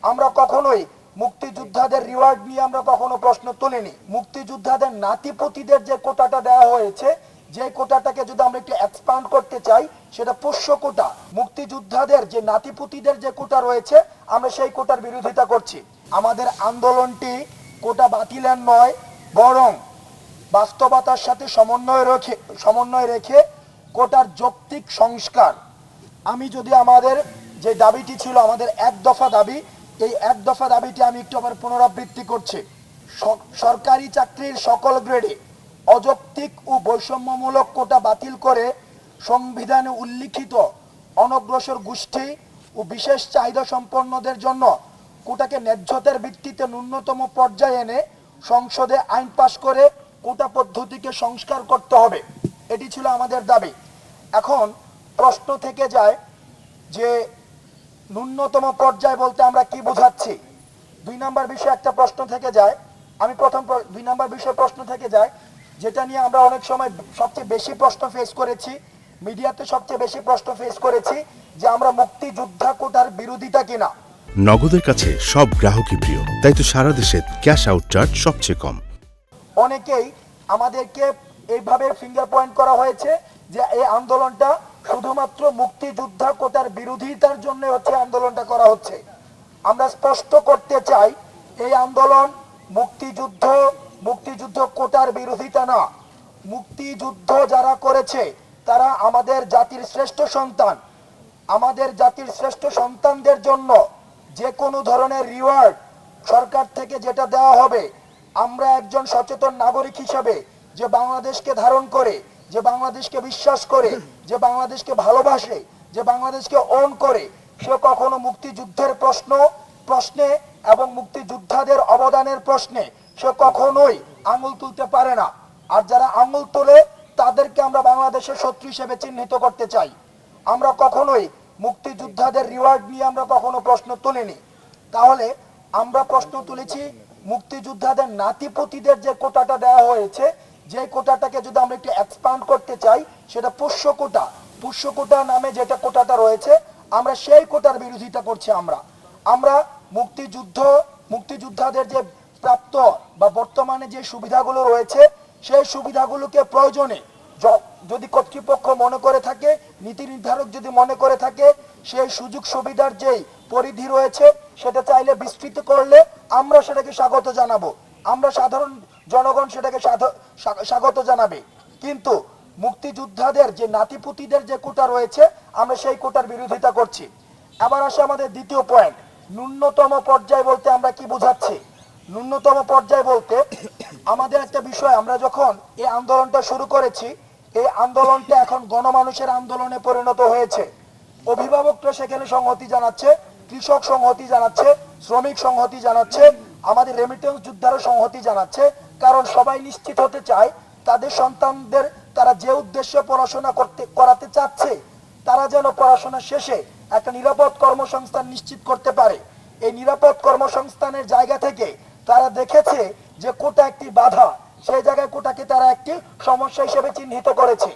আমরা কখনোই মুক্তিযোদ্ধাদের রিওয়ার্ড নিয়ে আমরা কখনো প্রশ্ন তুলিনি। মুক্তিযোদ্ধাদের নাতিপুতিদের যে কোটাটা দেওয়া হয়েছে, যে কোটাটাকে যদি আমরা একটু এক্সপান্ড করতে চাই, সেটা পোষ্য কোটা। মুক্তিযোদ্ধাদের যে নাতিপুতিদের যে কোটা রয়েছে, আমরা সেই কোটার বিরোধিতা করছি। আমাদের আন্দোলনটি কোটা বাতিলের নয়, বরং বাস্তবতার সাথে সমন্বয় রেখে কোটার যৌক্তিক সংস্কার। আমি যদি আমাদের যে দাবিটি ছিল, আমাদের এক দফা দাবি, এই এক দফা দাবিটি আমি একটু আবার পুনরাবৃত্তি করছি। সরকারি চাকরির সকল গ্রেডে অযৌক্তিক ও বৈষম্যমূলক কোটা বাতিল করে সংবিধানে উল্লিখিত অনগ্রসর গোষ্ঠী ও বিশেষ চাহিদা সম্পন্নদের জন্য কোটাকে ন্যায্যতার ভিত্তিতে ন্যূনতম পর্যায়ে এনে সংসদে আইন পাশ করে কোটা পদ্ধতিকে সংস্কার করতে হবে। এটি ছিল আমাদের দাবি। এখন প্রশ্ন থেকে যায় যে ন্যূনতম পর্যায় বলতে আমরা কি বোঝাচ্ছি। 2 নম্বর বিষয়ে একটা প্রশ্ন থেকে যায়। আমি প্রথম 2 নম্বর বিষয়ে প্রশ্ন থেকে যায়, যেটা নিয়ে আমরা অনেক সময় সবচেয়ে বেশি প্রশ্ন ফেস করেছি, মিডিয়াতে সবচেয়ে বেশি প্রশ্ন ফেস করেছি, যে আমরা মুক্তিযোদ্ধা কোটার বিরোধিতা কিনা। নগদের কাছে সব গ্রাহকই প্রিয়, তাই তো সারা দেশে ক্যাশ আউট চার্জ সবচেয়ে কম। অনেকেই আমাদেরকে এইভাবে ফিঙ্গার পয়েন্ট করা হয়েছে যে এই আন্দোলনটা শুধুমাত্র মুক্তিযোদ্ধা কোটার বিরোধিতার জন্য হচ্ছে আন্দোলনটা করা হচ্ছে। আমরা স্পষ্ট করতে চাই, এই আন্দোলন মুক্তিযুদ্ধ কোটার বিরোধিতা না। মুক্তিযুদ্ধ যারা করেছে তারা আমাদের জাতির শ্রেষ্ঠ সন্তান। আমাদের জাতির শ্রেষ্ঠ সন্তানদের জন্য যে কোনো ধরনের রিওয়ার্ড সরকার থেকে যেটা দেওয়া হবে, আমরা একজন সচেতন নাগরিক হিসেবে যে বাংলাদেশকে ধারণ করে, যে বাংলাদেশকে বিশ্বাস করে, যে বাংলাদেশকে ভালোবাসে, যে বাংলাদেশকে ওন করে, সে কখনো মুক্তিযুদ্ধের প্রশ্নে এবং মুক্তিযোদ্ধাদের অবদানের প্রশ্নে সে কখনোই আঙুল তুলতে পারে না। আর যারা আঙুল তোলে তাদেরকে আমরা বাংলাদেশের শত্রু হিসেবে চিহ্নিত করতে চাই। আমরা কখনোই মুক্তিযোদ্ধাদের রিওয়ার্ড নিয়ে আমরা কখনো প্রশ্ন তুলিনি। তাহলে আমরা প্রশ্ন তুলেছি মুক্তিযোদ্ধাদের নাতিপুতিদের যে কোটাটা দেওয়া হয়েছে, যে কোটাটাকে যদি আমরা একটু এক্সপান্ড করতে চাই, সেটা পোষ্য কোটা। পোষ্য কোটা নামে যেটা কোটাটা রয়েছে, আমরা সেই কোটার বিরোধিতা করছি। আমরা মুক্তিযোদ্ধাদের যে প্রাপ্ত বা বর্তমানে যে সুবিধাগুলো রয়েছে, সেই সুবিধাগুলোকে প্রয়োজনে যদি কর্তৃপক্ষ মনে করে থাকে, নীতি নির্ধারক যদি মনে করে থাকে, সেই সুযোগ সুবিধার যেই পরিধি রয়েছে সেটা চাইলে বিস্তৃত করলে আমরা সেটাকে স্বাগত জানাবো। আমরা সাধারণ জনগণ সেটাকে স্বাগত জানাবে। কিন্তু মুক্তিযোদ্ধাদের যে নাতিপুতিদের যে কোটা রয়েছে, আমরা সেই কোটার বিরোধিতা করছি। এবার আসে আমাদের দ্বিতীয় পয়েন্ট, ন্যূনতম পর্যায় বলতে আমরা কি বোঝাচ্ছি। ন্যূনতম পর্যায় বলতে আমাদের একটা বিষয়, আমরা যখন এই আন্দোলনটা শুরু করেছি, এই আন্দোলনটা এখন গণমানুষের আন্দোলনে পরিণত হয়েছে। অভিভাবকরা সেখানে সংহতি জানাচ্ছে, কৃষক সংহতি জানাচ্ছে, শ্রমিক সংহতি জানাচ্ছে, আমাদের রেমিটেন্স যোদ্ধারও সংহতি জানাচ্ছে। কারণ সবাই নিশ্চিত হতে চায় তাদের সন্তানদের তারা যে উদ্দেশ্যে পড়াশোনা করাতে চাচ্ছে, তারা যেন পড়াশোনা শেষে একটা নিরাপদ কর্মসংস্থান নিশ্চিত করতে পারে। এই নিরাপদ কর্মসংস্থানের জায়গা থেকে তারা দেখেছে যে কোটা একটি বাধা, সেই জায়গায় কোটাকে তারা একটি সমস্যা হিসেবে চিহ্নিত করেছে।